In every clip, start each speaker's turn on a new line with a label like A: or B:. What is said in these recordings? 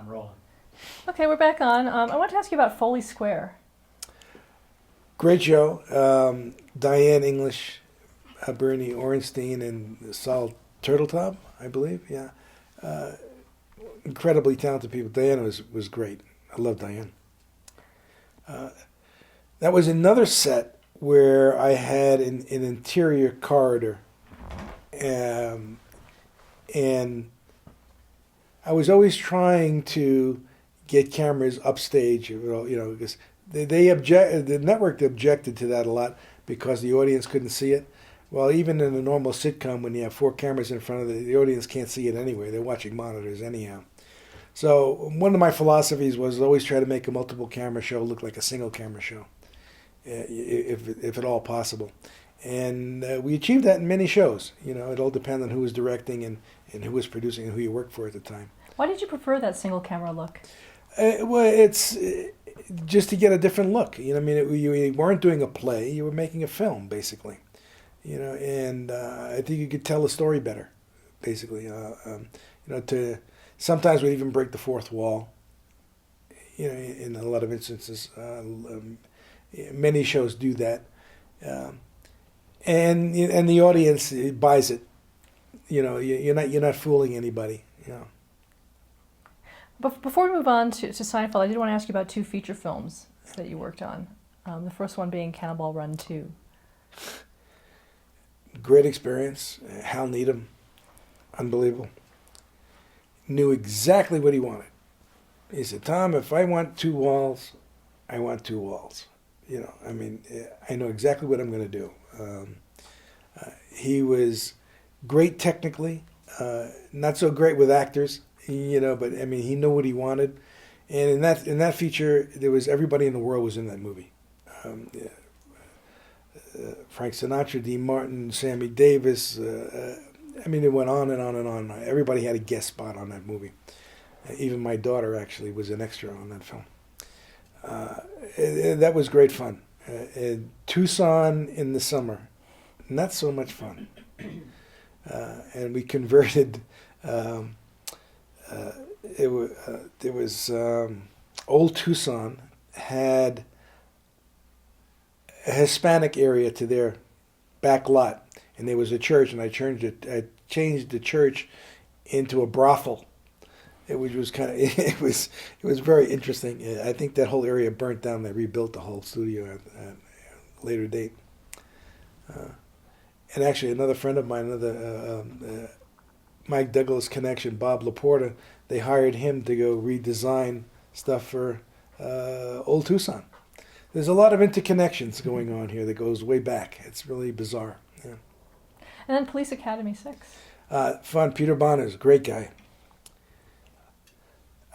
A: I'm rolling.
B: Okay, we're back on. I want to ask you about Foley Square.
C: Great show. Diane English, Bernie Orenstein, and Saul Turtletop, I believe. Yeah. Uh, Incredibly talented people. Diane was great. I love Diane. Uh, that was another set where I had an interior corridor. And I was always trying to get cameras upstage, because the network objected to that a lot because the audience couldn't see it. Well, even in a normal sitcom, when you have four cameras in front of the audience can't see it anyway. They're watching monitors anyhow. So one of my philosophies was always try to make a multiple camera show look like a single camera show, if at all possible. And we achieved that in many shows. It all depended on who was directing and who was producing and who you worked for at the time.
B: Why did you prefer that single camera look?
C: Well, it's just to get a different look. You weren't doing a play; you were making a film, basically. And I think you could tell a story better, basically. To sometimes we even break the fourth wall. In a lot of instances, many shows do that, and the audience buys it. You're not fooling anybody.
B: But before we move on to Seinfeld, I did want to ask you about two feature films that you worked on. The first one being Cannonball Run 2.
C: Great experience. Hal Needham, unbelievable. Knew exactly what he wanted. He said, "Tom, if I want two walls, I want two walls." I know exactly what I'm going to do. He was great technically, not so great with actors, but he knew what he wanted. And in that feature, there was everybody in the world was in that movie. Frank Sinatra, Dean Martin, Sammy Davis. It went on and on and on. Everybody had a guest spot on that movie. Even my daughter actually was an extra on that film. That was great fun. Tucson in the summer, not so much fun. And we converted. There was old Tucson had a Hispanic area to their back lot, and there was a church, and I changed the church into a brothel. It was kind of it was very interesting. I think that whole area burnt down. They rebuilt the whole studio at a later date. And actually, another friend of mine, Mike Douglas connection, Bob Laporta, they hired him to go redesign stuff for Old Tucson. There's a lot of interconnections going on here that goes way back. It's really bizarre. Yeah.
B: And then Police Academy 6.
C: Fun. Peter Bonner's a great guy.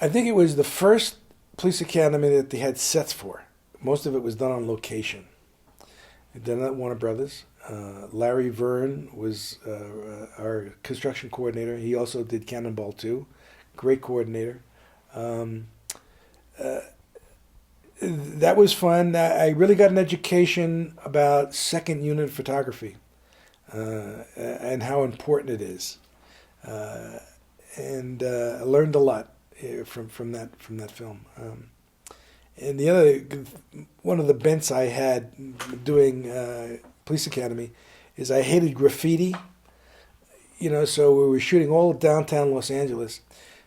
C: I think it was the first police academy that they had sets for. Most of it was done on location. Done at Warner Brothers. Larry Verne was our construction coordinator. He also did Cannonball 2. Great coordinator. That was fun. I really got an education about second unit photography and how important it is. And I learned a lot from that film. And one of the bents I had doing Police Academy is I hated graffiti. So we were shooting all of downtown Los Angeles.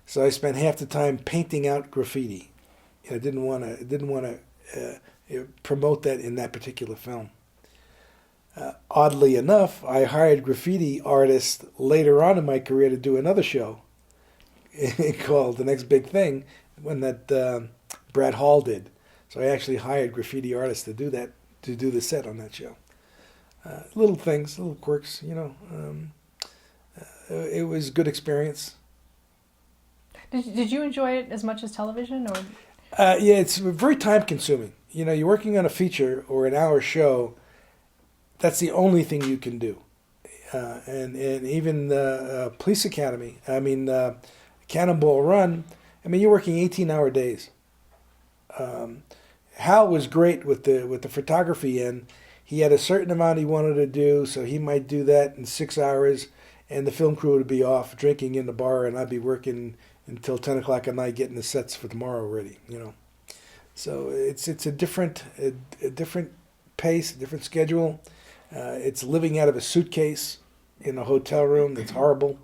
C: So I spent half the time painting out graffiti. I didn't want to promote that in that particular film. Oddly enough, I hired graffiti artists later on in my career to do another show called The Next Big Thing, one that Brad Hall did. So I actually hired graffiti artists to do that, to do the set on that show. Little things, little quirks, it was a good experience.
B: Did you enjoy it as much as television, or?
C: Yeah, it's very time consuming. You're working on a feature or an hour show. That's the only thing you can do. And even the Police Academy, Cannonball Run, you're working 18-hour days. Hal was great with the photography end. He had a certain amount he wanted to do, so he might do that in 6 hours, and the film crew would be off drinking in the bar, and I'd be working until 10 o'clock at night getting the sets for tomorrow ready. So it's a different pace, a different schedule. It's living out of a suitcase in a hotel room that's horrible.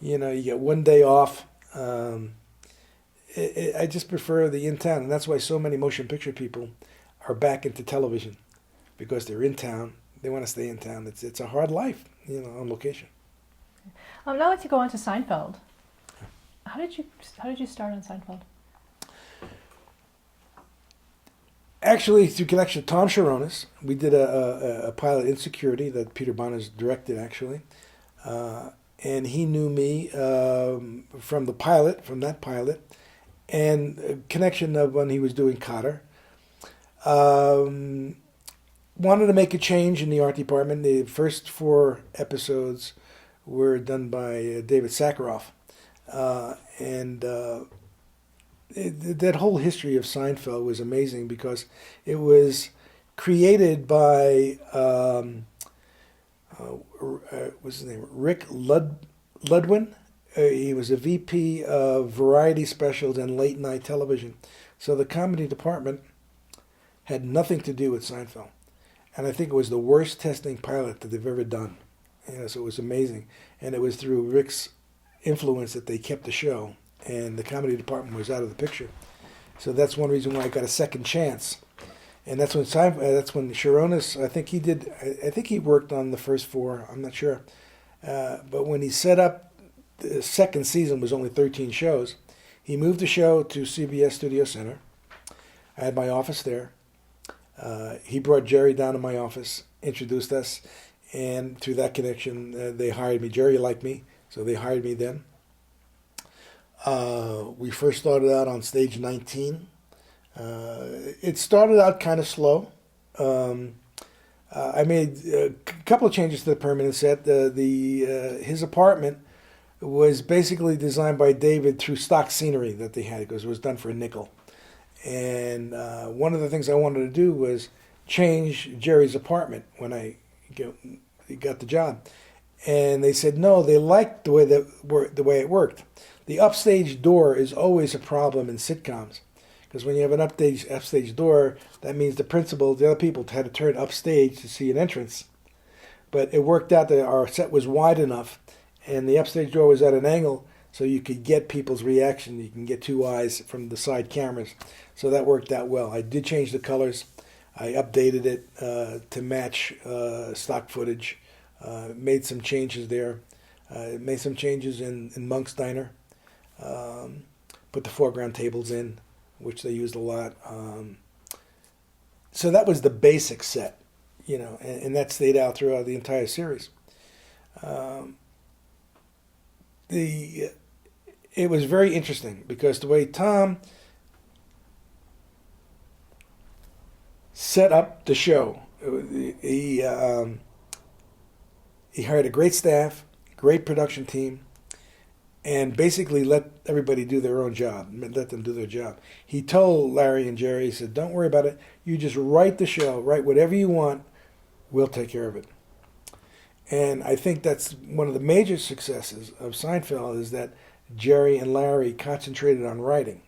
C: You get one day off. I just prefer the in town, and that's why so many motion picture people are back into television, because they're in town. They want to stay in town. It's a hard life, on location.
B: Now I'd like to go on to Seinfeld. How did you start on Seinfeld?
C: Actually, through connection to Tom Sharonis, we did a pilot, Insecurity, that Peter Bonner's directed, actually. And he knew me from that pilot, and a connection of when he was doing Cotter. Wanted to make a change in the art department. The first 4 episodes were done by David Sakharov. That whole history of Seinfeld was amazing, because it was created by what's his name? Rick Ludwin. He was a VP of variety specials and late night television. So the comedy department had nothing to do with Seinfeld, and I think it was the worst testing pilot that they've ever done. So it was amazing, and it was through Rick's influence that they kept the show, and the comedy department was out of the picture. So that's one reason why I got a second chance. And that's when Sharonis, I think he worked on the first 4. I'm not sure, but when he set up the second season, was only 13 shows. He moved the show to CBS Studio Center. I had my office there. He brought Jerry down to my office, introduced us, and through that connection, they hired me. Jerry liked me, so they hired me then. We first started out on stage 19. It started out kind of slow. I made a couple of changes to the permanent set. His apartment was basically designed by David through stock scenery that they had, because it was done for a nickel. And one of the things I wanted to do was change Jerry's apartment when I got the job. And they said no, they liked the way it worked. The upstage door is always a problem in sitcoms, because when you have an upstage door, that means the other people had to turn upstage to see an entrance. But it worked out that our set was wide enough, and the upstage door was at an angle, so you could get people's reaction. You can get 2 eyes from the side cameras. So that worked out well. I did change the colors. I updated it to match stock footage. Made some changes there. Made some changes in Monk's Diner. Put the foreground tables in, which they used a lot. So that was the basic set, and that stayed out throughout the entire series. It was very interesting, because the way Tom set up the show, he hired a great staff, great production team, and basically let everybody do their own job, let them do their job. He told Larry and Jerry, he said, don't worry about it. You just write the show, write whatever you want, we'll take care of it. And I think that's one of the major successes of Seinfeld, is that Jerry and Larry concentrated on writing.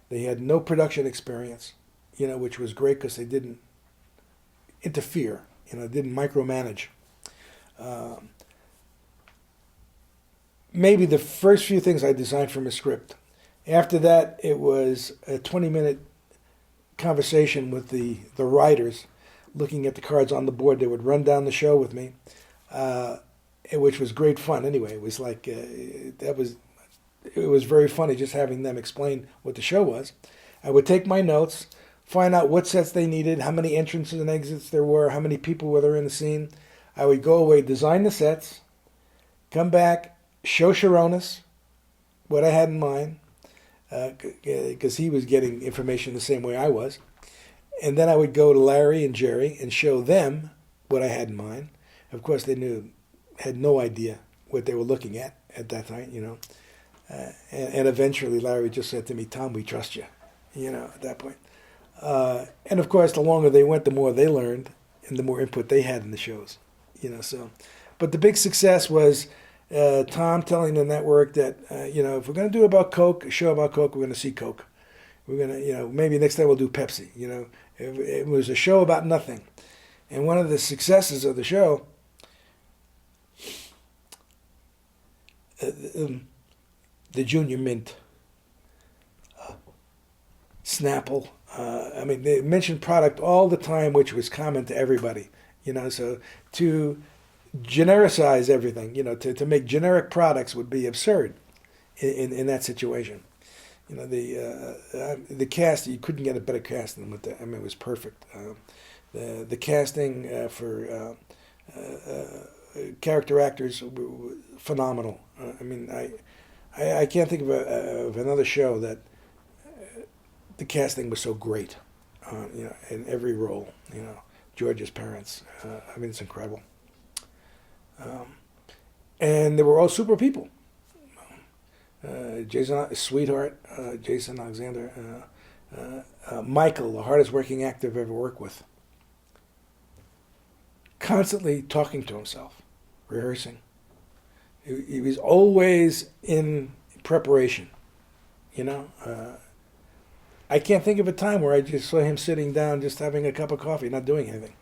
C: They had no production experience, which was great, because they didn't interfere, didn't micromanage. Maybe the first few things I designed from a script. After that, it was a 20-minute conversation with the writers, looking at the cards on the board. They would run down the show with me, which was great fun. Anyway, it was like it was very funny just having them explain what the show was. I would take my notes, find out what sets they needed, how many entrances and exits there were, how many people were there in the scene. I would go away, design the sets, come back, show Sharonis what I had in mind, because he was getting information the same way I was. And then I would go to Larry and Jerry and show them what I had in mind. Of course, they had no idea what they were looking at that time, and eventually Larry just said to me, Tom, we trust you, at that point. And of course, the longer they went, the more they learned and the more input they had in the shows, so. But the big success was Tom telling the network that if we're going to do a show about Coke, we're going to see Coke. We're going to maybe next time we'll do Pepsi. It was a show about nothing, and one of the successes of the show, the Junior Mint, Snapple. They mentioned product all the time, which was common to everybody. So to genericize everything, to make generic products would be absurd in that situation. The cast, you couldn't get a better cast than with that. It was perfect. The casting for character actors were phenomenal. I can't think of another show that the casting was so great. In every role. George's parents. It's incredible. And they were all super people. Jason, sweetheart, Jason Alexander, Michael, the hardest working actor I've ever worked with. Constantly talking to himself, rehearsing. He was always in preparation. I can't think of a time where I just saw him sitting down, just having a cup of coffee, not doing anything.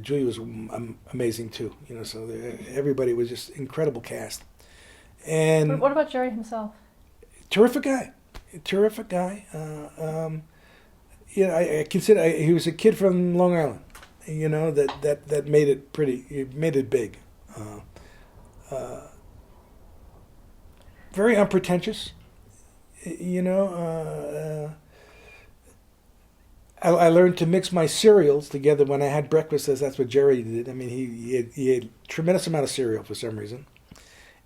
C: Julie was amazing too. So everybody was just incredible cast. And
B: what about Jerry himself?
C: Terrific guy. I consider he was a kid from Long Island. That made it made it big. Very unpretentious. I learned to mix my cereals together when I had breakfast, as that's what Jerry did. He had a tremendous amount of cereal for some reason,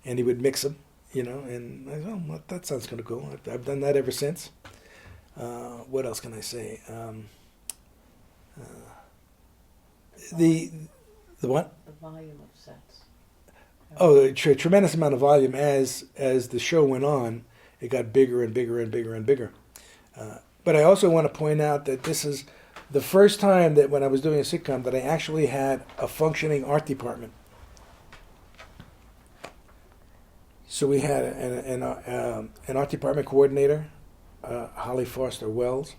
C: and he would mix them, and I thought, well, that sounds kind of cool. I've done that ever since. What else can I say? The what?
A: The volume of sets.
C: Oh, a tremendous amount of volume as the show went on. It got bigger and bigger and bigger and bigger. But I also want to point out that this is the first time that when I was doing a sitcom that I actually had a functioning art department. So we had an art department coordinator, Holly Foster Wells,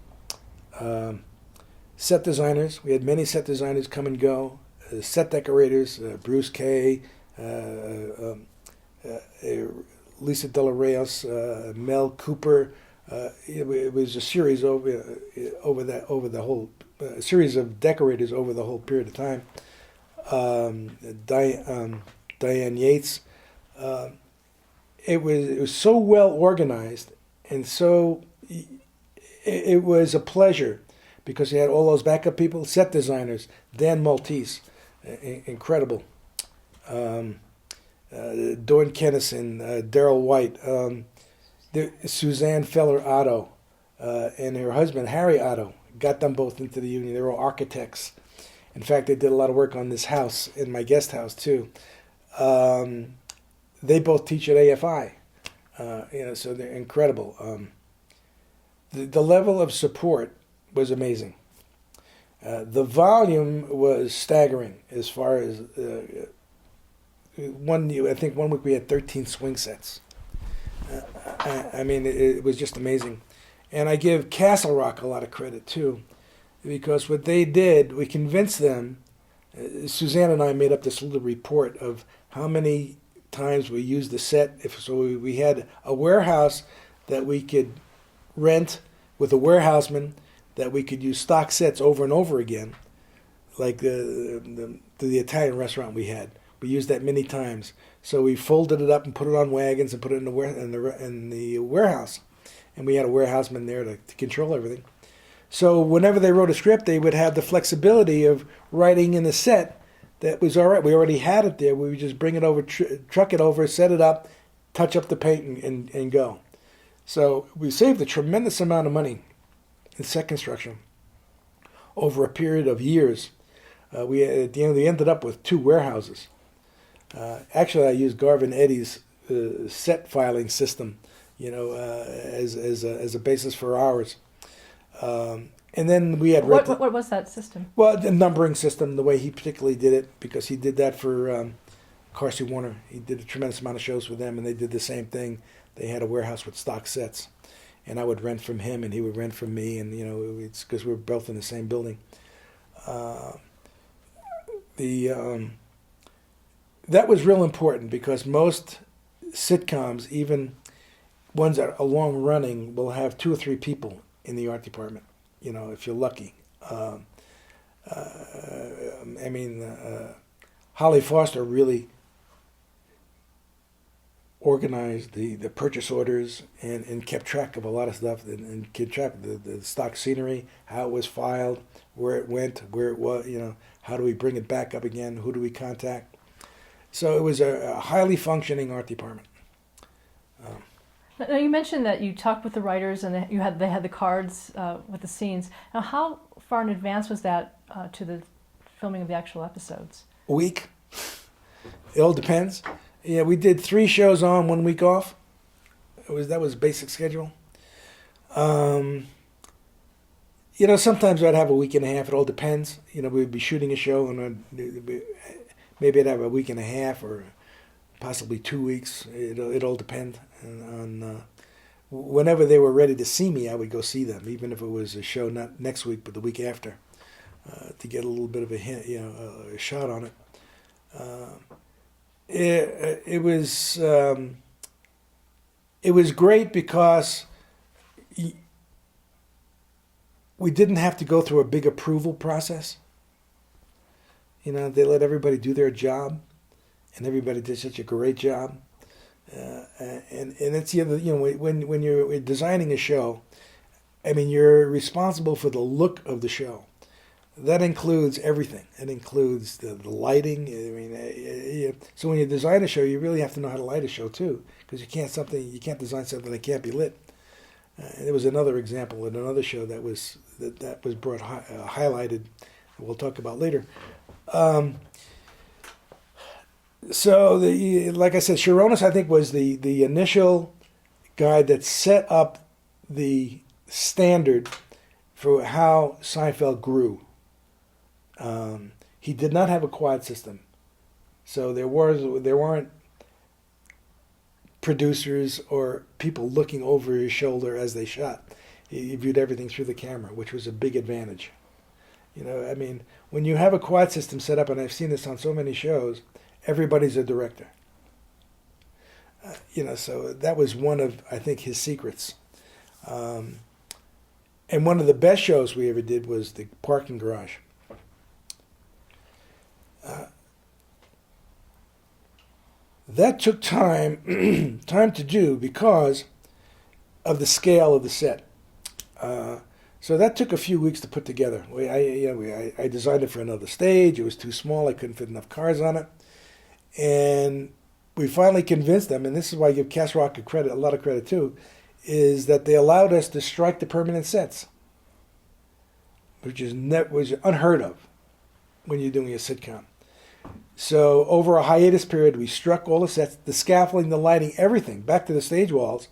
C: set designers. We had many set designers come and go, set decorators, Bruce Kay, Lisa De La Reyes, Mel Cooper. It was a series over the whole series of decorators over the whole period of time. Diane Yates. It was so well organized, and so it was a pleasure because you had all those backup people, set designers, Dan Maltese, incredible. Dawn Kennison, Daryl White, Suzanne Feller Otto, and her husband Harry Otto got them both into the union. They were all architects. In fact, they did a lot of work on this house, in my guest house too. They both teach at AFI, so they're incredible. The level of support was amazing. The volume was staggering as far as I think one week we had 13 swing sets. It was just amazing. And I give Castle Rock a lot of credit too, because what they did, we convinced them, Suzanne and I made up this little report of how many times we used the set. We had a warehouse that we could rent with a warehouseman, that we could use stock sets over and over again, like the Italian restaurant we had. We used that many times. So we folded it up and put it on wagons and put it in the warehouse. And we had a warehouseman there to control everything. So whenever they wrote a script, they would have the flexibility of writing in the set that was all right. We already had it there. We would just bring it over, truck it over, set it up, touch up the paint, and go. So we saved a tremendous amount of money in set construction over a period of years. We ended up with 2 warehouses. Actually, I used Garvin Eddy's set filing system, as a basis for ours. And then we had
B: What was that system?
C: well, the numbering system, the way he particularly did it, because he did that for Carsey Warner. He did a tremendous amount of shows with them, and they did the same thing. They had a warehouse with stock sets, and I would rent from him, and he would rent from me, and it's because we were both in the same building. That was real important because most sitcoms, even ones that are long running, will have 2 or 3 people in the art department. If you're lucky. Holly Foster really organized the purchase orders and kept track of a lot of stuff and kept track of the stock scenery, how it was filed, where it went, where it was, how do we bring it back up again, who do we contact. So it was a highly functioning art department.
B: Now, you mentioned that you talked with the writers and they had the cards with the scenes. Now, how far in advance was that to the filming of the actual episodes?
C: A week. It all depends. Yeah, we did 3 shows on, 1 week off. That was basic schedule. Sometimes I'd have a week and a half. It all depends. We'd be shooting a show and maybe I'd have a week and a half or possibly 2 weeks. It all depend on whenever they were ready to see me. I would go see them, even if it was a show not next week but the week after, to get a little bit of a hint, a shot on it. It was great because we didn't have to go through a big approval process. They let everybody do their job, and everybody did such a great job. And it's when you're designing a show, you're responsible for the look of the show. That includes everything. It includes the lighting. So when you design a show, you really have to know how to light a show too, because you can't design something that can't be lit. There was another example in another show that was brought highlighted. We'll talk about later. So like I said, Sharonis, I think, was the initial guy that set up the standard for how Seinfeld grew. He did not have a quad system, so there weren't producers or people looking over his shoulder as they shot. He viewed everything through the camera, which was a big advantage. When you have a quad system set up, and I've seen this on so many shows, everybody's a director. So that was one of, I think, his secrets. And one of the best shows we ever did was the parking garage. That took time to do because of the scale of the set. So that took a few weeks to put together. I designed it for another stage. It was too small. I couldn't fit enough cars on it. And we finally convinced them, and this is why I give Cast Rock a lot of credit too, is that they allowed us to strike the permanent sets, which was unheard of when you're doing a sitcom. So over a hiatus period, we struck all the sets, the scaffolding, the lighting, everything, back to the stage walls,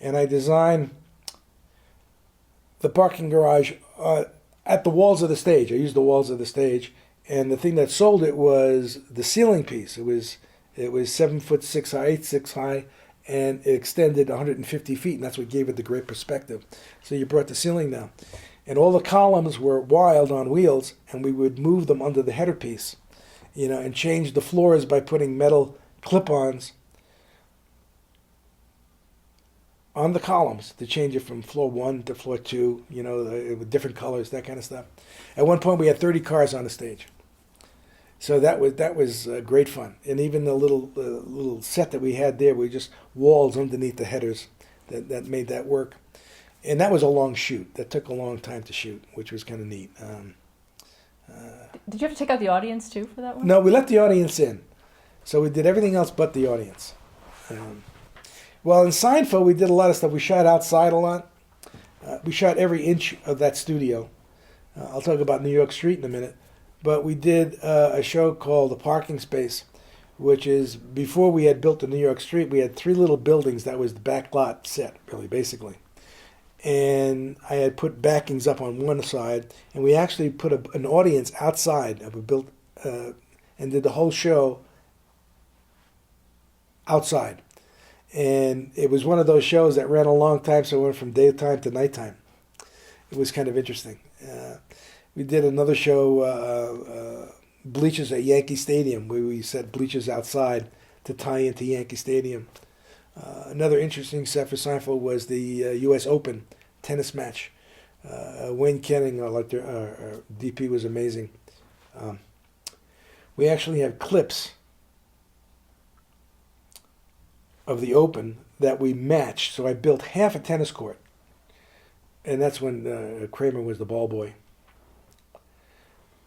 C: and I designed the parking garage at the walls of the stage. I used the walls of the stage, and the thing that sold it was the ceiling piece. It was 7'6" high, 8'6" high, and it extended 150 feet, and that's what gave it the great perspective. So you brought the ceiling down, and all the columns were wild on wheels, and we would move them under the header piece, and change the floors by putting metal clip-ons on the columns to change it from floor 1 to floor 2, with different colors, that kind of stuff. At one point, we had 30 cars on the stage. So that was great fun. And even the little set that we had there, we just walls underneath the headers that made that work. And that was a long shoot. That took a long time to shoot, which was kind of neat.
B: Did you have to take out the audience too for that one?
C: No, we let the audience in. So we did everything else but the audience. Well, in Seinfeld, we did a lot of stuff. We shot outside a lot. We shot every inch of that studio. I'll talk about New York Street in a minute. But we did a show called The Parking Space, which is, before we had built the New York Street, we had 3 little buildings that was the back lot set, really, basically. and I had put backings up on one side, and we actually put an audience outside. We built and did the whole show outside. And it was one of those shows that ran a long time, so it went from daytime to nighttime. It was kind of interesting. We did another show, bleachers at Yankee Stadium, where we set bleachers outside to tie into Yankee Stadium. Another interesting set for Seinfeld was the U.S. Open tennis match. Wayne Kenning, our DP, was amazing. We actually have clips of the Open that we matched. So I built half a tennis court, and that's when Kramer was the ball boy.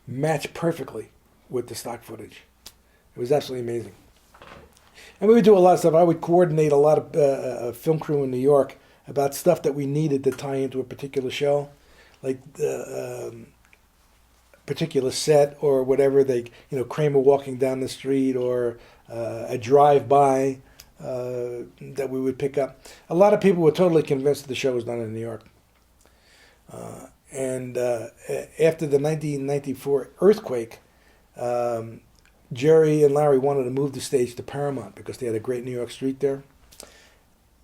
C: Matched perfectly with the stock footage. It was absolutely amazing. And we would do a lot of stuff. I would coordinate a lot of a film crew in New York about stuff that we needed to tie into a particular show, like the particular set or whatever. Kramer walking down the street or a drive-by that we would pick up. A lot of people were totally convinced that the show was done in New York. And after the 1994 earthquake, Jerry and Larry wanted to move the stage to Paramount because they had a great New York street there.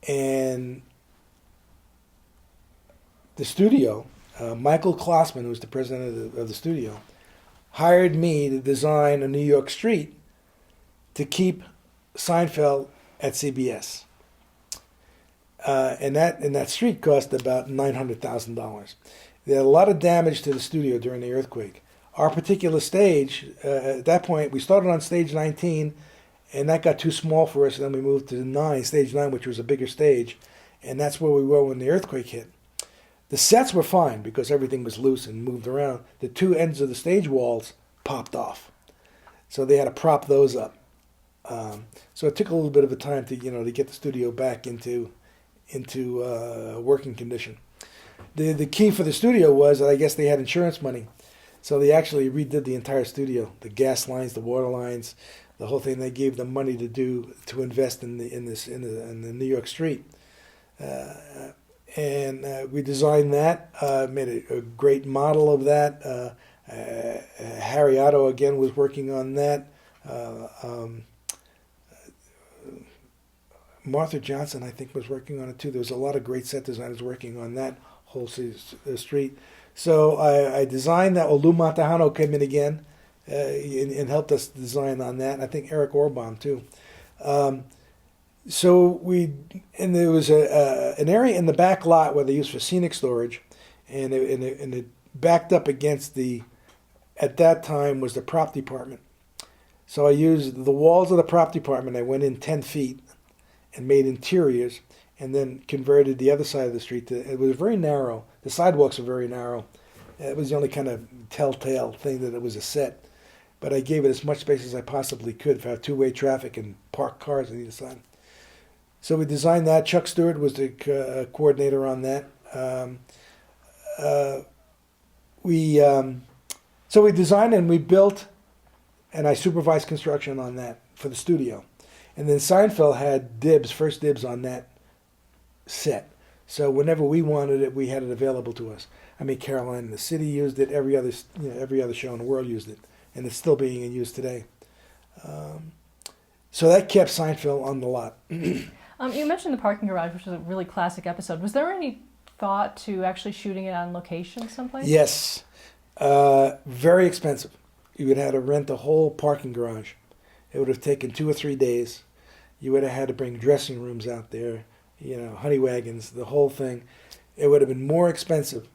C: And the studio, Michael Klossman, who was the president of the studio, hired me to design a New York street to keep Seinfeld at CBS. And that street cost about $900,000. They had a lot of damage to the studio during the earthquake. Our particular stage, at that point, we started on stage 19, and that got too small for us, and then we moved to stage 9, which was a bigger stage, and that's where we were when the earthquake hit. The sets were fine because everything was loose and moved around. The two ends of the stage walls popped off, so they had to prop those up. So it took a little bit of a time to get the studio back into working condition. The key for the studio was that I guess they had insurance money, so they actually redid the entire studio, the gas lines, the water lines, the whole thing. They gave them money to invest in the New York street, and we designed that, made a great model of that. Harry Otto again was working on that. Martha Johnson, I think, was working on it too. There was a lot of great set designers working on that whole street. So I designed that. Olu Matahano came in again and helped us design on that. And I think Eric Orbaum too. And there was an area in the back lot where they used for scenic storage, and it backed up against at that time was the prop department. So I used the walls of the prop department. I went in 10 feet and made interiors, and then converted the other side of the street it was very narrow. The sidewalks were very narrow. It was the only kind of telltale thing that it was a set. But I gave it as much space as I possibly could for two-way traffic and parked cars on either side. So we designed that. Chuck Stewart was the coordinator on that. So we designed and we built, and I supervised construction on that for the studio. And then Seinfeld had first dibs on that set. So whenever we wanted it, we had it available to us. I mean, Caroline in the City used it. Every other show in the world used it, and it's still being in use today. So that kept Seinfeld on the lot.
B: You mentioned the parking garage, which was a really classic episode. Was there any thought to actually shooting it on location someplace?
C: Yes. Very expensive. You would have had to rent a whole parking garage. It would have taken 2 or 3 days. You would have had to bring dressing rooms out there, honey wagons, the whole thing. It would have been more expensive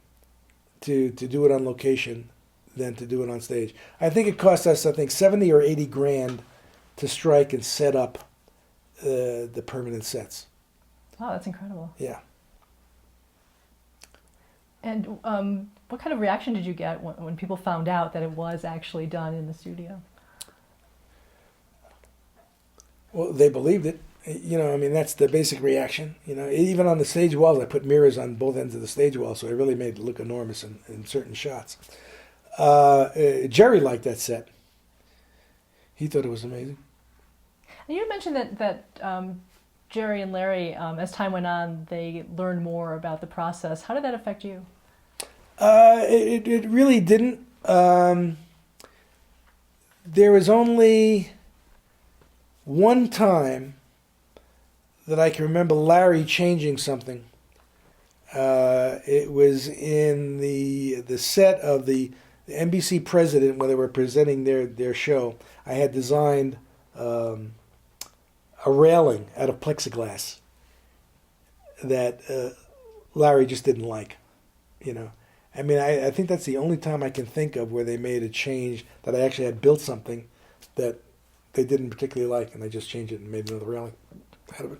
C: to do it on location than to do it on stage. I think it cost us, 70 or 80 grand to strike and set up the permanent sets.
B: Oh, that's incredible.
C: Yeah.
B: And what kind of reaction did you get when people found out that it was actually done in the studio?
C: Well, they believed it. That's the basic reaction. Even on the stage walls, I put mirrors on both ends of the stage wall, so it really made it look enormous in certain shots. Jerry liked that set. He thought it was amazing.
B: And you mentioned that Jerry and Larry, as time went on, they learned more about the process. How did that affect you?
C: It really didn't. There was only one time that I can remember Larry changing something. It was in the set of the NBC President when they were presenting their show. I had designed a railing out of plexiglass that Larry just didn't like, you know. I mean, I think that's the only time I can think of where they made a change that I actually had built something that they didn't particularly like, and I just changed it and made another railing out of it.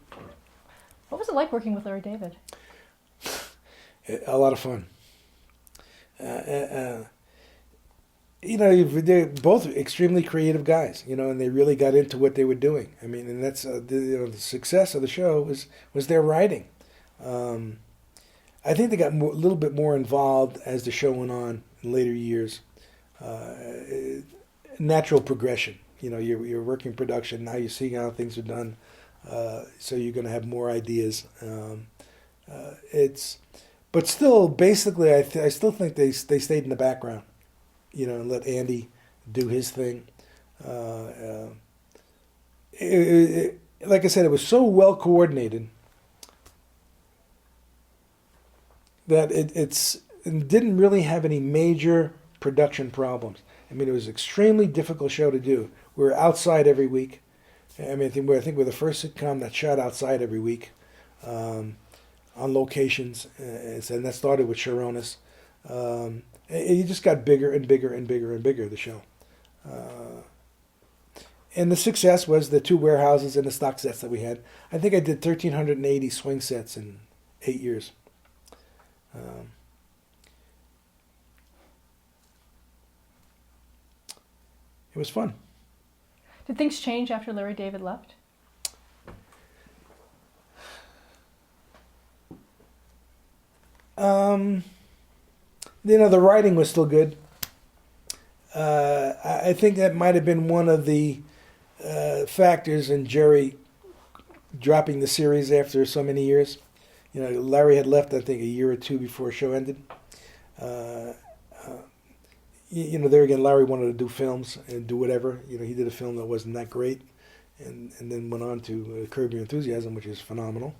B: What was it like working with Larry David?
C: A lot of fun. You know, they're both extremely creative guys, you know, and they really got into what they were doing. I mean, and that's the success of the show was their writing. I think they got a little bit more involved as the show went on in later years. Natural progression. You know, you're working production, now you're seeing how things are done, so you're going to have more ideas. But still, basically, I still think they stayed in the background, you know, and let Andy do his thing. Like I said, it was so well coordinated that it didn't really have any major production problems. I mean, it was an extremely difficult show to do. We were outside every week. I mean, I think we're the first sitcom that shot outside every week, on locations, and that started with Sharonis. And it just got bigger and bigger and bigger and bigger, the show. And the success was the 2 warehouses and the stock sets that we had. I think I did 1,380 swing sets in 8 years. It was fun.
B: Did things change after Larry David left?
C: You know, the writing was still good. I think that might have been one of the factors in Jerry dropping the series after so many years. You know, Larry had left, I think, a year or 2 before the show ended. You know, there again, Larry wanted to do films and do whatever. You know, he did a film that wasn't that great, and then went on to Curb Your Enthusiasm, which is phenomenal.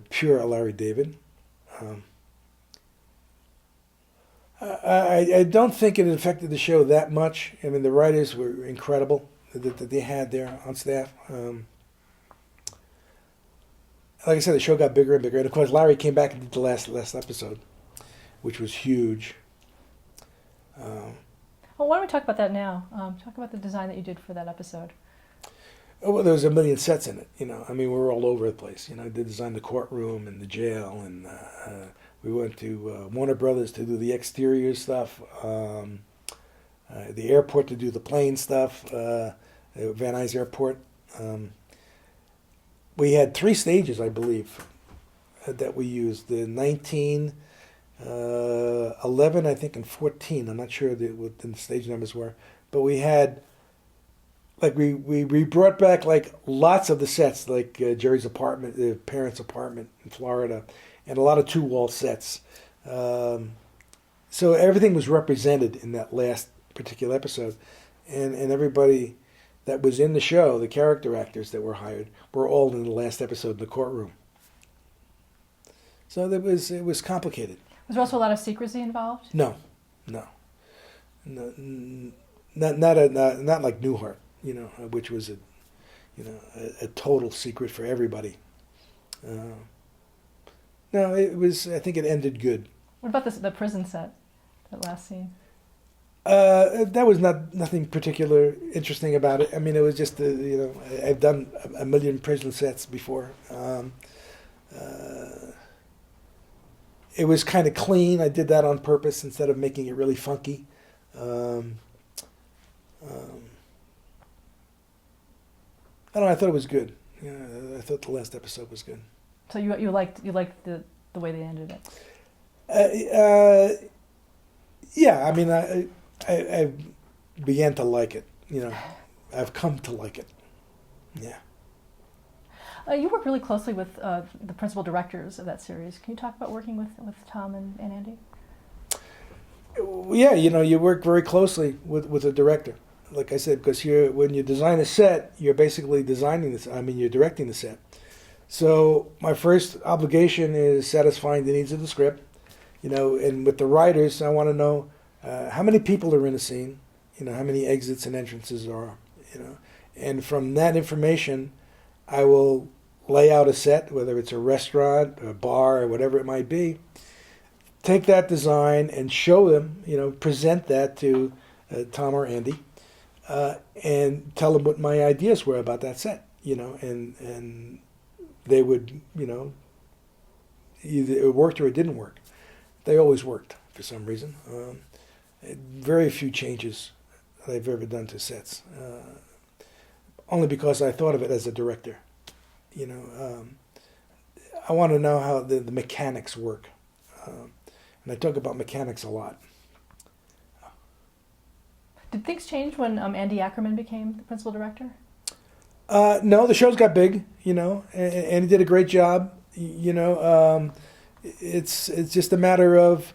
C: Pure Larry David. I don't think it affected the show that much. I mean, the writers were incredible that they had there on staff. Like I said, the show got bigger and bigger, and of course, Larry came back and did the last episode, which was huge.
B: Well, why don't we talk about that now? Talk about the design that you did for that episode.
C: Oh, well, there was a million sets in it. You know, I mean, we were all over the place. You know, I did design the courtroom and the jail, and we went to Warner Brothers to do the exterior stuff, the airport to do the plane stuff, Van Nuys Airport. We had 3 stages, I believe, that we used. The 19, 11, I think, and 14. I'm not sure what the stage numbers were, but we had, like, we brought back, like, lots of the sets, like Jerry's apartment, the parents' apartment in Florida, and a lot of 2-wall sets. So everything was represented in that last particular episode, and everybody that was in the show, the character actors that were hired, were all in the last episode in the courtroom. So it was complicated.
B: Was there also a lot of secrecy involved?
C: No, not like Newhart, you know, which was a total secret for everybody. No, it was. I think it ended good.
B: What about the prison set, that last scene?
C: That was nothing particular interesting about it. I mean, it was just you know, I've done a million prison sets before. It was kind of clean. I did that on purpose instead of making it really funky. I don't know. I thought it was good. I thought the last episode was good.
B: So you liked the way they ended it.
C: Yeah. I mean, I began to like it. You know, I've come to like it. Yeah.
B: You work really closely with the principal directors of that series. Can you talk about working with Tom and Andy?
C: Yeah, you work very closely with a director. Like I said, because when you design a set, you're basically designing this. I mean, you're directing the set. So my first obligation is satisfying the needs of the script. And with the writers, I want to know how many people are in a scene. How many exits and entrances there are. And from that information, I will lay out a set, whether it's a restaurant, a bar, or whatever it might be. Take that design and show them, present that to Tom or Andy, and tell them what my ideas were about that set, and they would, either it worked or it didn't work. They always worked for some reason. Very few changes I've ever done to sets, only because I thought of it as a director. I want to know how the mechanics work. And I talk about mechanics a lot.
B: Did things change when Andy Ackerman became the principal director?
C: No, the shows got big, and he did a great job. It's just a matter of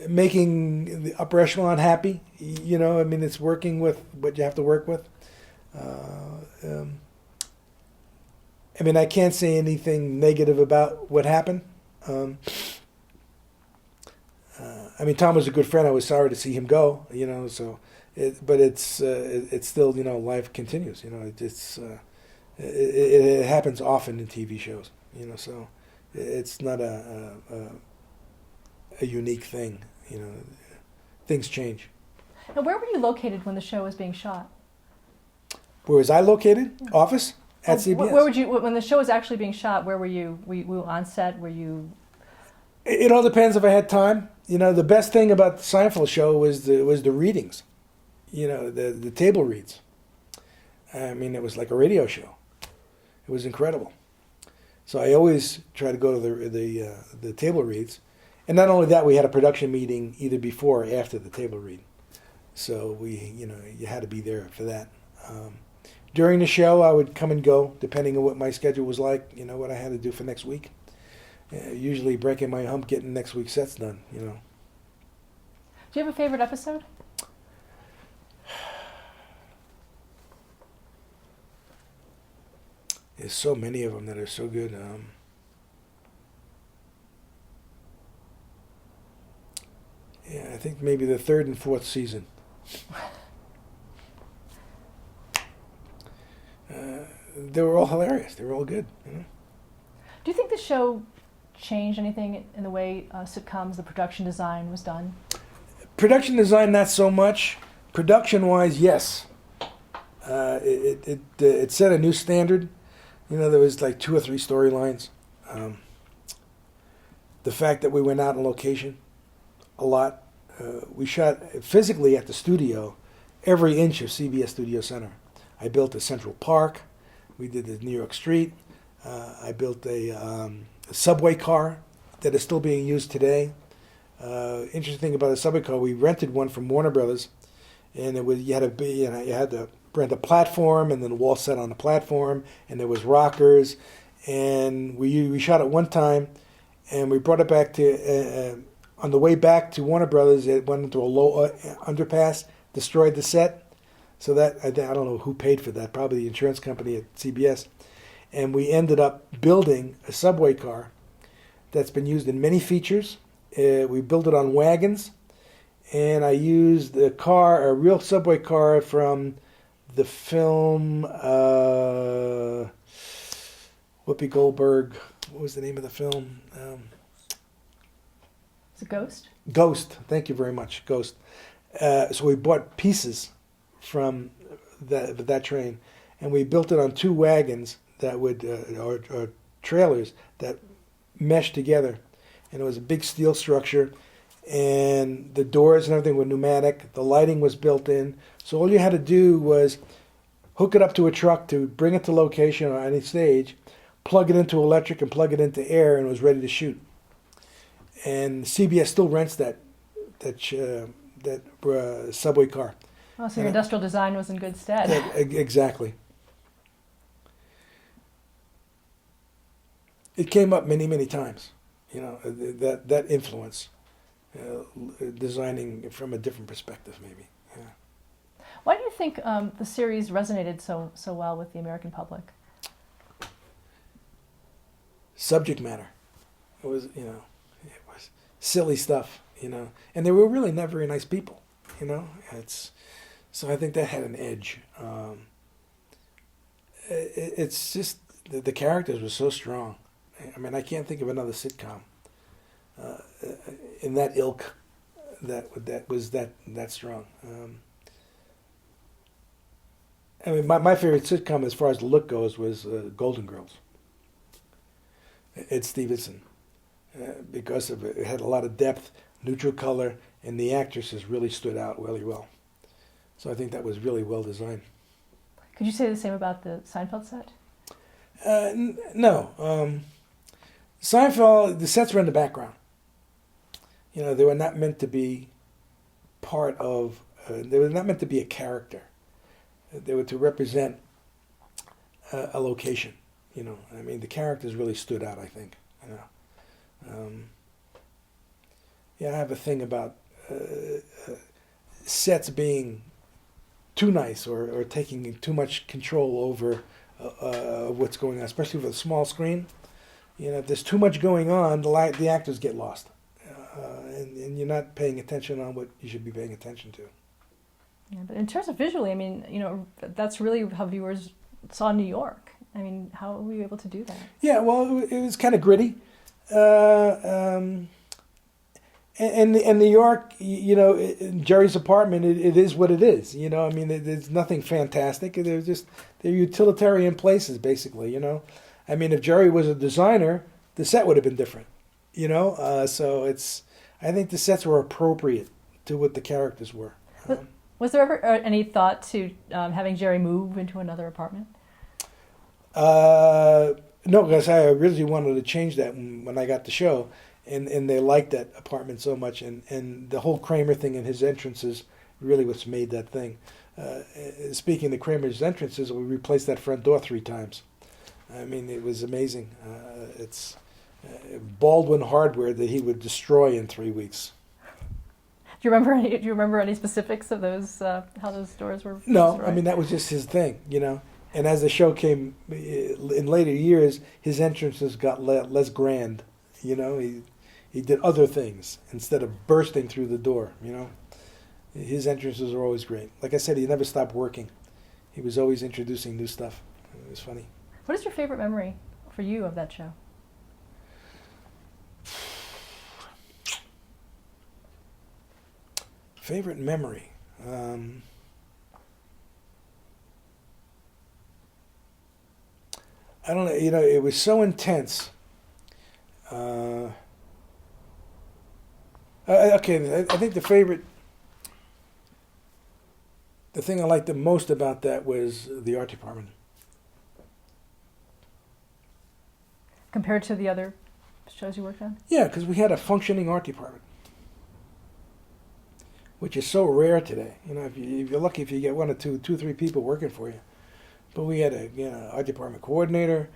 C: making the upper echelon happy. It's working with what you have to work with. I can't say anything negative about what happened. Tom was a good friend. I was sorry to see him go, so, but it's still, life continues, it happens often in TV shows, so it's not a unique thing, things change.
B: Now, where were you located when the show was being shot?
C: Where was I located? Office? At CBS.
B: Where would you, when the show was actually being shot, where were you? Were you on set? Were you?
C: It all depends if I had time. The best thing about the Seinfeld show was the readings. The table reads. It was like a radio show. It was incredible. So I always try to go to the table reads, and not only that, we had a production meeting either before or after the table read. So you had to be there for that. During the show, I would come and go depending on what my schedule was like. What I had to do for next week. Usually breaking my hump, getting next week's sets done.
B: Do you have a favorite episode?
C: There's so many of them that are so good. I think maybe the third and fourth season. They were all hilarious. They were all good.
B: Do you think the show changed anything in the way sitcoms, the production design was done?
C: Production design, not so much. Production-wise, yes. It set a new standard. There was like 2 or 3 storylines. The fact that we went out on location a lot. We shot physically at the studio, every inch of CBS Studio Center. I built a Central Park. We did the New York Street. I built a subway car that is still being used today. Interesting thing about the subway car, we rented one from Warner Brothers, and you had to rent a platform, and then a wall set on the platform, and there was rockers, and we shot it one time, and we brought it back to on the way back to Warner Brothers. It went into a low underpass, destroyed the set. So that I don't know who paid for that, probably the insurance company at CBS. And we ended up building a subway car that's been used in many features. We built it on wagons, and I used a real subway car from the film Whoopi Goldberg. What was the name of the film?
B: Is it Ghost?
C: Ghost. Thank you very much, Ghost. So we bought pieces from that train, and we built it on 2 wagons that would or trailers that meshed together, and it was a big steel structure, and the doors and everything were pneumatic. The lighting was built in, so all you had to do was hook it up to a truck to bring it to location or any stage, plug it into electric and plug it into air, and it was ready to shoot. And CBS still rents that subway car.
B: Oh, so your industrial design was in good stead.
C: Exactly. It came up many, many times. That influence, designing from a different perspective, maybe. Yeah.
B: Why do you think the series resonated so well with the American public?
C: Subject matter. It was silly stuff, and they were really not very nice people, so I think that had an edge. It's just the characters were so strong. I mean, I can't think of another sitcom in that ilk that was that strong. I mean, my favorite sitcom as far as the look goes was Golden Girls. Ed Stevenson, because of it had a lot of depth, neutral color, and the actresses really stood out really well. So I think that was really well designed.
B: Could you say the same about the Seinfeld set?
C: No. Seinfeld, the sets were in the background. They were not meant to be part of, they were not meant to be a character. They were to represent a location. I mean, the characters really stood out, I think. I have a thing about sets being too nice or taking too much control over what's going on, especially with a small screen. If there's too much going on, the actors get lost. And you're not paying attention on what you should be paying attention to.
B: Yeah, but in terms of visually, I mean, that's really how viewers saw New York. I mean, how were you able to do that? Yeah,
C: well, it was kind of gritty. And New York, Jerry's apartment, it is what it is. I mean, there's nothing fantastic. They're utilitarian places, basically. I mean, if Jerry was a designer, the set would have been different. So I think the sets were appropriate to what the characters were.
B: Was there ever any thought to having Jerry move into another apartment?
C: No, because I originally wanted to change that when I got the show, and they liked that apartment so much, and the whole Kramer thing and his entrances really what's made that thing. Speaking of Kramer's entrances, we replaced that front door 3 times. I mean, it was amazing. It's Baldwin hardware that he would destroy in 3 weeks.
B: Do you remember any specifics of those? How those doors were?
C: No,
B: destroyed?
C: I mean that was just his thing, And as the show came in later years, his entrances got less grand. He did other things instead of bursting through the door. His entrances were always great. Like I said, he never stopped working. He was always introducing new stuff. It was funny.
B: What is your favorite memory for you of that show?
C: Favorite memory. I don't know. It was so intense. Okay, I think the thing I liked the most about that was the art department.
B: Compared to the other shows you worked on?
C: Yeah, because we had a functioning art department, which is so rare today. If you're lucky if you get 1 or 2, 3 people working for you. But we had a art department coordinator.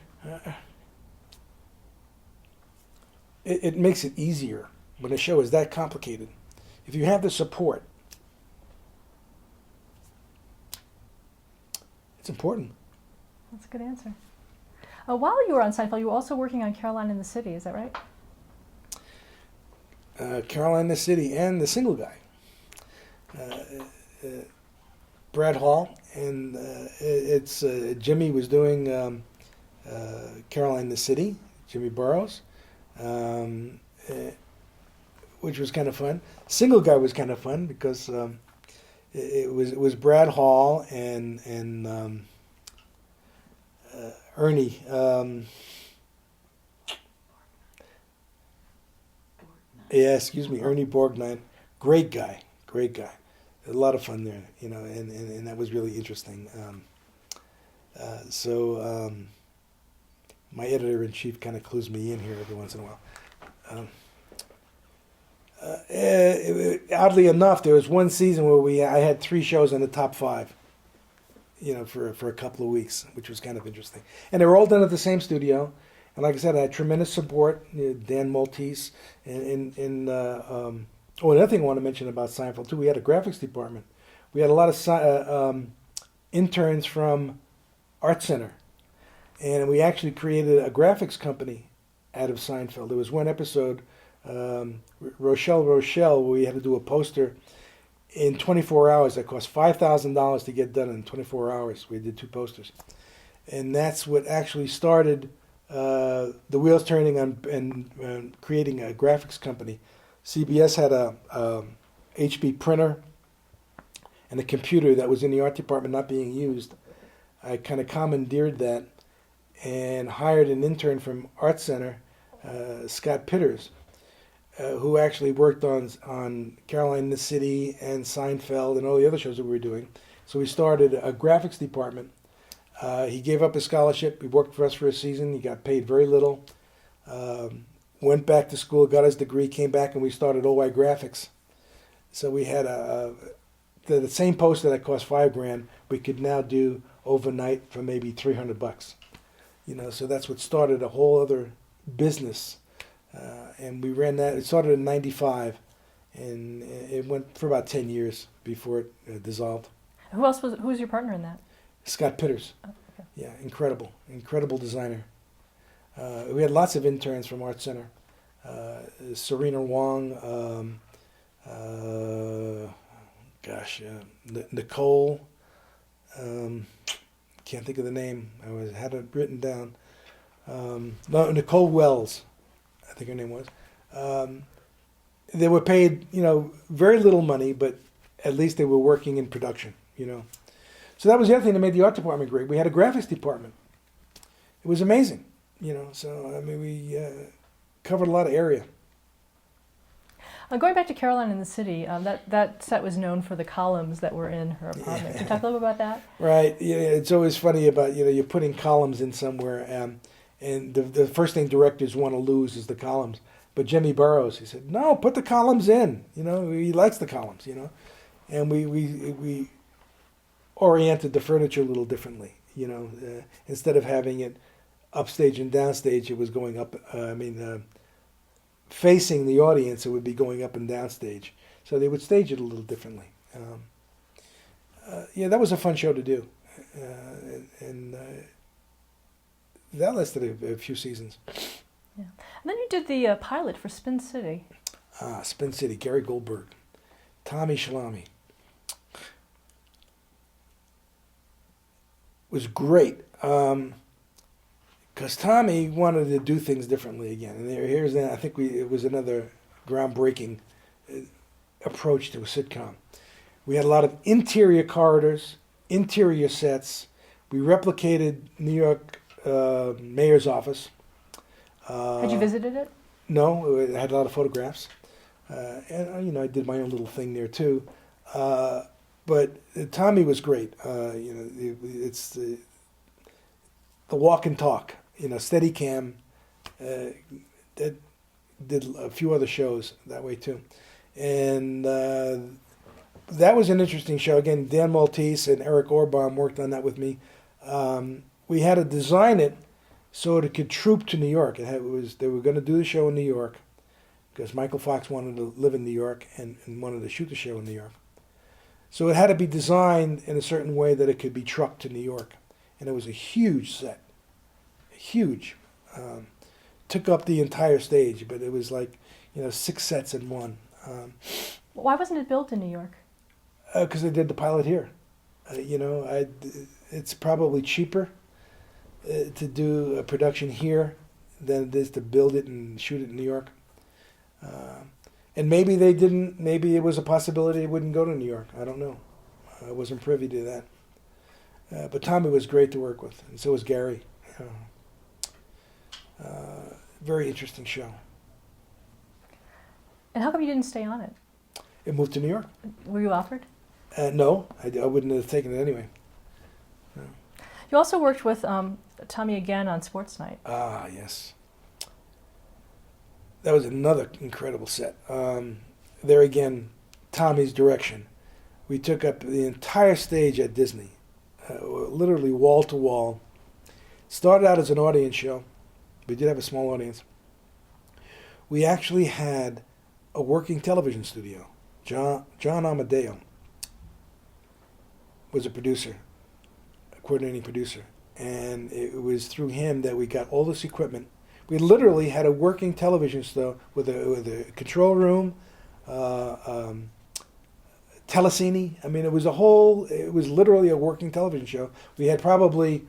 C: It makes it easier when a show is that complicated. If you have the support, it's important.
B: That's a good answer. While you were on Seinfeld, you were also working on Caroline in the City. Is that right?
C: Caroline in the City and The Single Guy. Brad Hall, and it's Jimmy was doing Caroline in the City, Jimmy Burrows, which was kind of fun. Single Guy was kind of fun because it was Brad Hall and Ernie. Ernie Borgnine. Great guy. A lot of fun there, and that was really interesting. So my editor-in-chief kind of clues me in here every once in a while. Oddly enough, there was one season where I had 3 shows in the top 5, for a couple of weeks, which was kind of interesting. And they were all done at the same studio, And like I said, I had tremendous support. Dan Maltese, another thing I want to mention about Seinfeld too. We had a graphics department. We had a lot of interns from Art Center, and we actually created a graphics company out of Seinfeld. There was one episode, Rochelle, where we had to do a poster in 24 hours. That cost $5,000 to get done in 24 hours. We did 2 posters, and that's what actually started the wheels turning on and creating a graphics company. CBS had a HP printer and a computer that was in the art department not being used. I kind of commandeered that and hired an intern from Art Center, Scott Pitters, who actually worked on Caroline in the City and Seinfeld and all the other shows that we were doing. So we started a graphics department. He gave up his scholarship. He worked for us for a season. He got paid very little. Went back to school, got his degree, came back, and we started OY Graphics. So we had the same poster that cost $5,000. We could now do overnight for maybe $300. So that's what started a whole other business. And we ran that. It started in '95, and it went for about 10 years before it dissolved.
B: Who was your partner in that?
C: Scott Pitters.
B: Oh, okay.
C: Yeah, incredible designer. We had lots of interns from Art Center. Serena Wong, Nicole, can't think of the name. I had it written down. No, Nicole Wells, I think her name was. They were paid, very little money, but at least they were working in production, So that was the other thing that made the art department great. We had a graphics department. It was amazing, So, we covered a lot of area.
B: Going back to Caroline in the City, that set was known for the columns that were in her apartment. Can you talk a little bit about that?
C: Right. Yeah, it's always funny about, you're putting columns in somewhere, and the first thing directors want to lose is the columns. But Jimmy Burrows, he said, no, put the columns in. He likes the columns, And we oriented the furniture a little differently, instead of having it upstage and downstage, it was going up, facing the audience, it would be going up and downstage. So they would stage it a little differently. That was a fun show to do. And that lasted a few seasons.
B: Yeah. And then you did the pilot for Spin City.
C: Spin City, Gary Goldberg, Tommy Shalami. Was great. Because Tommy wanted to do things differently again. And I think it was another groundbreaking approach to a sitcom. We had a lot of interior corridors, interior sets. We replicated New York mayor's office.
B: Had you visited it?
C: No, it had a lot of photographs. And, I did my own little thing there too. But Tommy was great. It's the walk and talk. Steadicam. That did a few other shows that way too, and that was an interesting show. Again, Dan Maltese and Eric Orbaum worked on that with me. We had to design it so it could troop to New York. They were going to do the show in New York because Michael Fox wanted to live in New York and wanted to shoot the show in New York. So it had to be designed in a certain way that it could be trucked to New York, and it was a huge set. Huge. Took up the entire stage, but it was like, 6 sets in one.
B: Why wasn't it built in New York?
C: Because they did the pilot here. It's probably cheaper to do a production here than it is to build it and shoot it in New York. And maybe they didn't, maybe it was a possibility it wouldn't go to New York. I don't know. I wasn't privy to that. But Tommy was great to work with, and so was Gary. Very interesting show.
B: And how come you didn't stay on it?
C: It moved to New York.
B: Were you offered?
C: No, I wouldn't have taken it anyway. No.
B: You also worked with Tommy again on Sports Night.
C: Ah, yes. That was another incredible set. There again, Tommy's direction. We took up the entire stage at Disney, literally wall to wall. Started out as an audience show, We did have a small audience. We actually had a working television studio. John Amadeo was a producer, a coordinating producer. And it was through him that we got all this equipment. We literally had a working television studio with a control room, telecine. I mean, it was literally a working television show. We had probably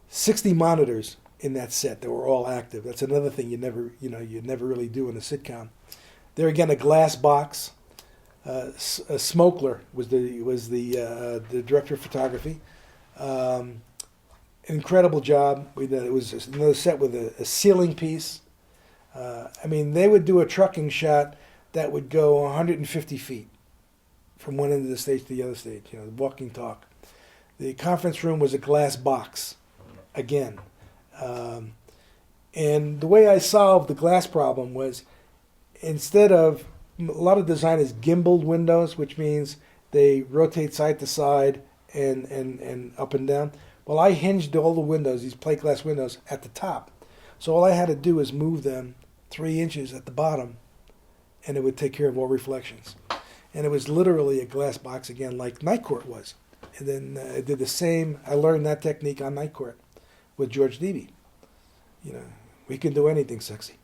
C: 60 monitors in that set that were all active. That's another thing you never really do in a sitcom. There again, a glass box. Smokler was the director of photography. Incredible job. It was another set with a ceiling piece. I mean, they would do a trucking shot that would go 150 feet from one end of the stage to the other stage. Walking talk. The conference room was a glass box, again. And the way I solved the glass problem was, instead of a lot of designers gimbaled windows, which means they rotate side to side and up and down. Well, I hinged all the windows, these plate glass windows, at the top. So all I had to do was move them 3 inches at the bottom, and it would take care of all reflections. And it was literally a glass box again, like Night Court was. And then I did the same. I learned that technique on Night Court with George Deby. We can do anything sexy.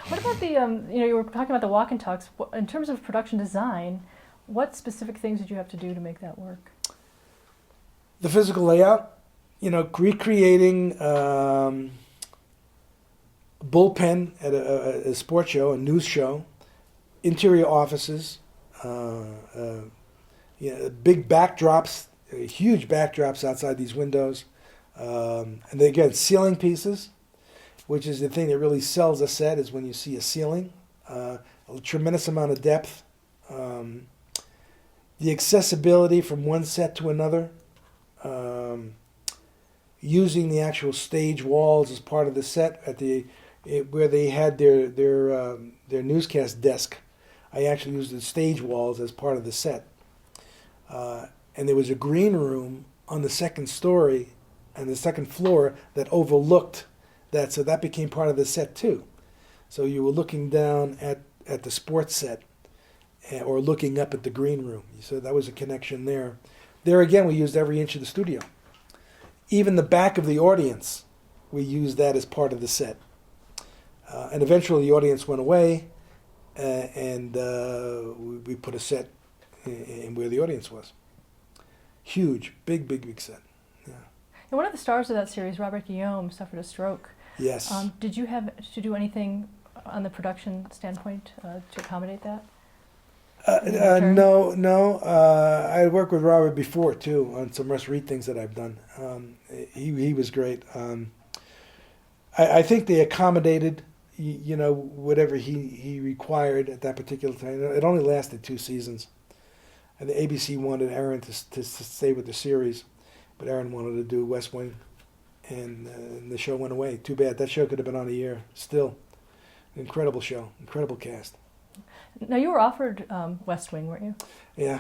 B: What about the, you were talking about the walk and talks. In terms of production design, what specific things did you have to do to make that work?
C: The physical layout, recreating bullpen at a sports show, a news show, interior offices, big backdrops, huge backdrops outside these windows, and then again, ceiling pieces, which is the thing that really sells a set, is when you see a ceiling, a tremendous amount of depth, the accessibility from one set to another, using the actual stage walls as part of the set where they had their newscast desk. I actually used the stage walls as part of the set, and there was a green room on the second story and the second floor that overlooked that, so that became part of the set too. So you were looking down at the sports set, or looking up at the green room. So that was a connection there. There again, we used every inch of the studio. Even the back of the audience, we used that as part of the set. And eventually the audience went away, and we put a set in where the audience was. Huge, big set. Yeah.
B: And one of the stars of that series, Robert Guillaume, suffered a stroke.
C: Yes.
B: Did you have to do anything on the production standpoint to accommodate that?
C: No. I had worked with Robert before too on some Russ Reed things that I've done. He was great. I think they accommodated, whatever he required at that particular time. It only lasted 2 seasons, and the ABC wanted Aaron to stay with the series, but Aaron wanted to do West Wing, and the show went away. Too bad. That show could have been on a year. Still, incredible show, incredible cast.
B: Now, you were offered West Wing, weren't you?
C: Yeah.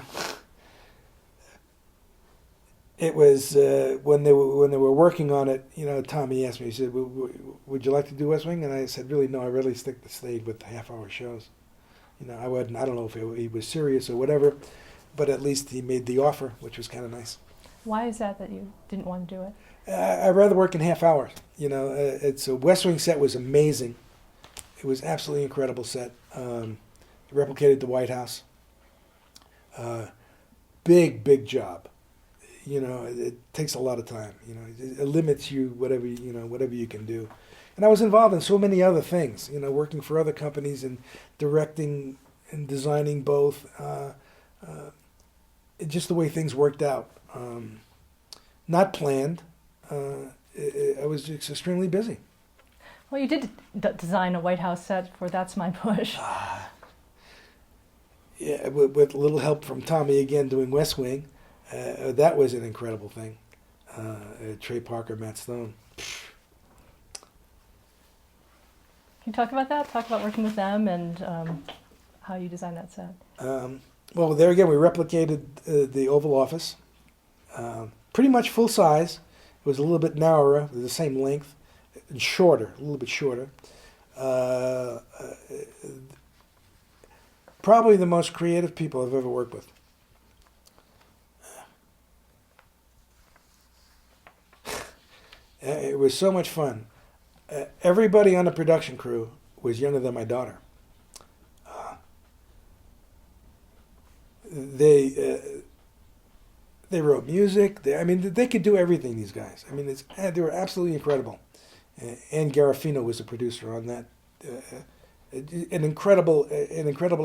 C: It was when they were working on it. Tommy asked me. He said, "Would you like to do West Wing?" And I said, "Really, no. I really stayed with the half-hour shows. I wouldn't. I don't know if he was serious or whatever, but at least he made the offer, which was kind of nice."
B: Why is that you didn't want to do it?
C: I'd rather work in half hours. It's a West Wing set was amazing. It was absolutely incredible set. It replicated the White House. Big job. It takes a lot of time. It limits you whatever you can do. And I was involved in so many other things. Working for other companies and directing and designing both. Just the way things worked out. Not planned. I was just extremely busy.
B: Well, you did design a White House set for That's My Bush.
C: Yeah, with a little help from Tommy again doing West Wing. That was an incredible thing. Trey Parker, Matt Stone.
B: Can you talk about that? Talk about working with them and how you designed that set.
C: Well, there again, we replicated the Oval Office. Pretty much full size. It was a little bit narrower, the same length. and shorter, a little bit shorter. Uh, Probably the most creative people I've ever worked with. It was so much fun. Everybody on the production crew was younger than my daughter. They wrote music. They could do everything. These guys. They were absolutely incredible. Ann Garofino was the producer on that. An incredible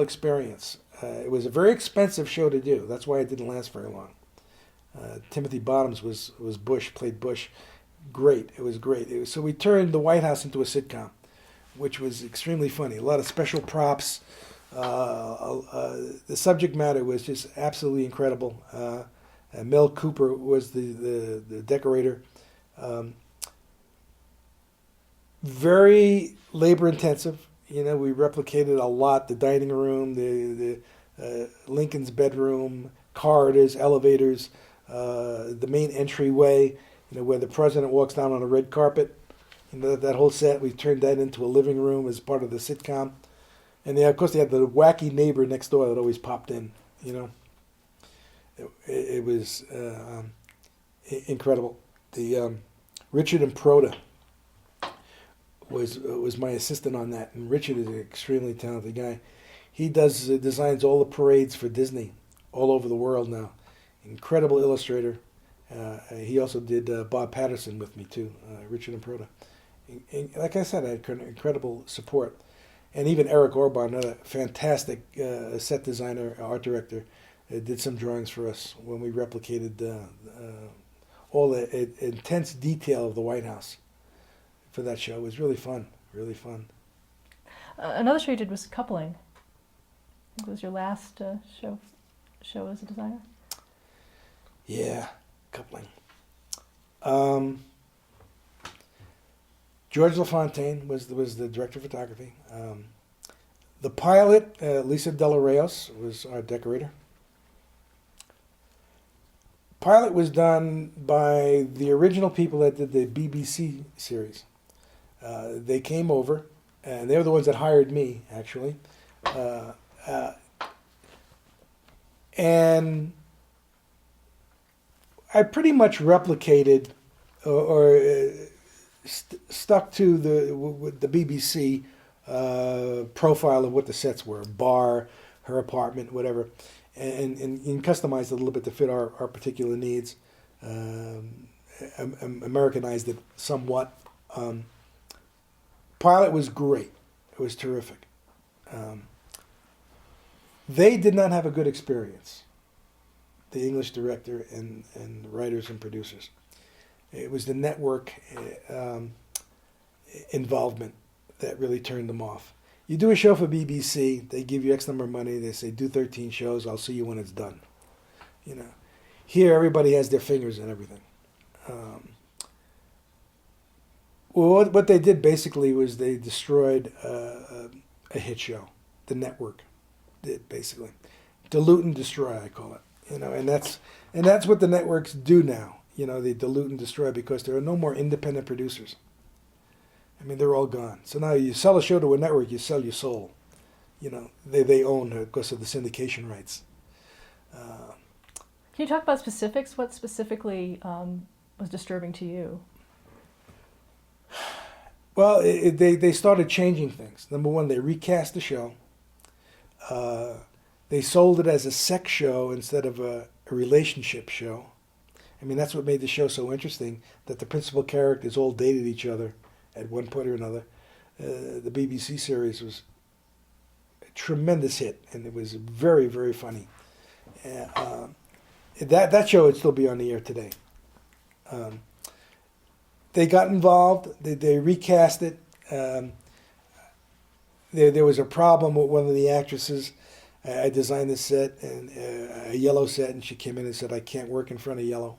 C: experience. It was a very expensive show to do. That's why it didn't last very long. Timothy Bottoms was Bush, played Bush. Great. It was great. So we turned the White House into a sitcom, which was extremely funny. A lot of special props. The subject matter was just absolutely incredible. Mel Cooper was the decorator. Very labor intensive. We replicated a lot: the dining room, the Lincoln's bedroom, corridors, elevators, the main entryway. Where the president walks down on a red carpet. That whole set. We turned that into a living room as part of the sitcom. And of course, they had the wacky neighbor next door that always popped in. It was incredible. The Richard Improda was my assistant on that, and Richard is an extremely talented guy. He designs all the parades for Disney all over the world now. Incredible illustrator. He also did Bob Patterson with me too, Richard Improda. And like I said, I had incredible support. And even Eric Orban, another fantastic set designer, art director, did some drawings for us when we replicated all the intense detail of the White House for that show. It was really fun, really fun.
B: Another show you did was Coupling. I think it was your last show as a designer.
C: Yeah, Coupling. George LaFontaine was the director of photography. The pilot, Lisa Della Reyes, was our decorator. Pilot was done by the original people that did the BBC series. They came over, and they were the ones that hired me, actually. And I pretty much replicated or stuck to the BBC profile of what the sets were: bar, her apartment, whatever, and customized it a little bit to fit our particular needs. Americanized it somewhat. Pilot was great. It was terrific. They did not have a good experience, the English director and writers and producers. It was the network involvement that really turned them off. You do a show for BBC, they give you X number of money, they say, do 13 shows, I'll see you when it's done. Here everybody has their fingers in everything. Well, what they did basically was they destroyed a hit show. The network did, basically. Dilute and destroy, I call it. And that's what the networks do now. They dilute and destroy because there are no more independent producers. They're all gone. So now you sell a show to a network, you sell your soul. They own it because of the syndication rights.
B: Can you talk about specifics? What specifically was disturbing to you?
C: Well, they started changing things. Number one, they recast the show. They sold it as a sex show instead of a relationship show. That's what made the show so interesting, that the principal characters all dated each other at one point or another. The BBC series was a tremendous hit, and it was very, very funny. That show would still be on the air today. They got involved. They recast it. There was a problem with one of the actresses. I designed this set, and a yellow set, and she came in and said, I can't work in front of yellow.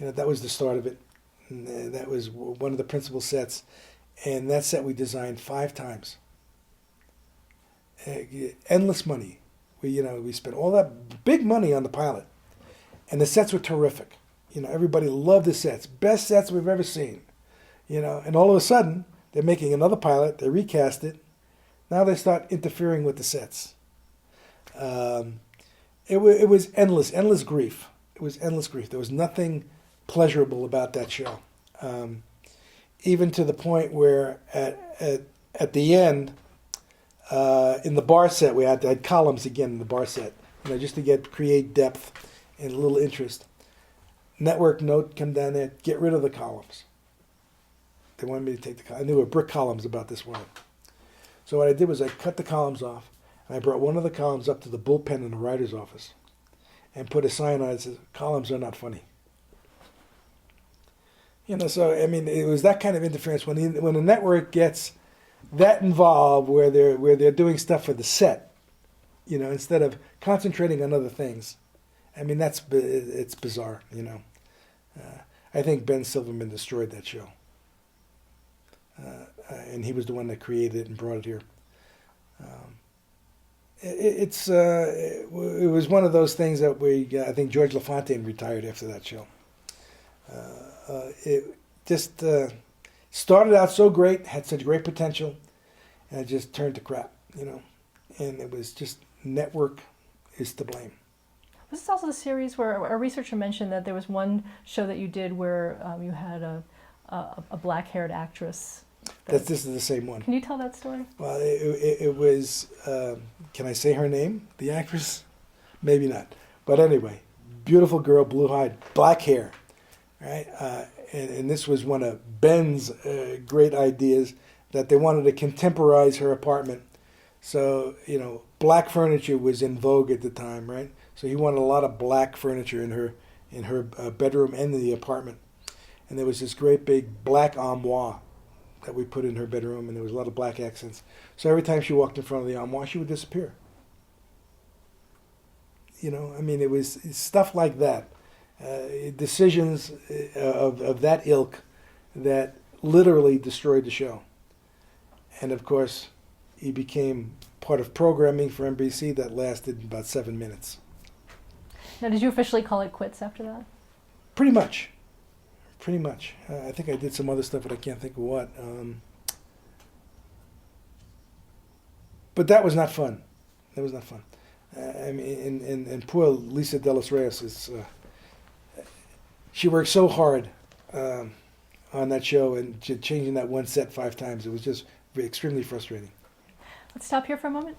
C: That was the start of it. And that was one of the principal sets. And that set we designed 5 times. Endless money. We spent all that big money on the pilot. And the sets were terrific. You know, everybody loved the sets, best sets we've ever seen. You know, and all of a sudden they're making another pilot. They recast it. Now they start interfering with the sets. It was endless grief. It was endless grief. There was nothing pleasurable about that show. Even to the point where at the end, in the bar set, we had columns again in the bar set, you know, just to create depth and a little interest. Network note come down there, get rid of the columns. They wanted me to take the columns. And there were brick columns about this wide. So what I did was I cut the columns off, and I brought one of the columns up to the bullpen in the writer's office and put a sign on it that says, "Columns are not funny." You know, so I mean, it was that kind of interference when the network gets that involved, where they're doing stuff for the set, you know, instead of concentrating on other things. I mean, it's bizarre, you know. I think Ben Silverman destroyed that show, and he was the one that created it and brought it here. It was one of those things that I think George LaFontaine retired after that show. It just started out so great, had such great potential, and it just turned to crap, you know. And it was just network is to blame.
B: Was this also the series where a researcher mentioned that there was one show that you did where you had a black-haired actress?
C: This is the same one.
B: Can you tell that story?
C: Well, it was, can I say her name, the actress? Maybe not. But anyway, beautiful girl, blue-eyed, black hair. Right, and this was one of Ben's great ideas, that they wanted to contemporize her apartment. So, you know, black furniture was in vogue at the time, right? So he wanted a lot of black furniture in her bedroom and in the apartment. And there was this great big black armoire that we put in her bedroom, and there was a lot of black accents. So every time she walked in front of the armoire, she would disappear. You know, I mean, it was stuff like that. Decisions of that ilk that literally destroyed the show. And of course, he became part of programming for NBC that lasted about 7 minutes.
B: Now, did you officially call it quits after that?
C: Pretty much. I think I did some other stuff, but I can't think of what. But that was not fun. I mean, and poor Lisa De Los Reyes is... she worked so hard on that show, and changing that one set 5 times. It was just extremely frustrating.
B: Let's stop here for a moment.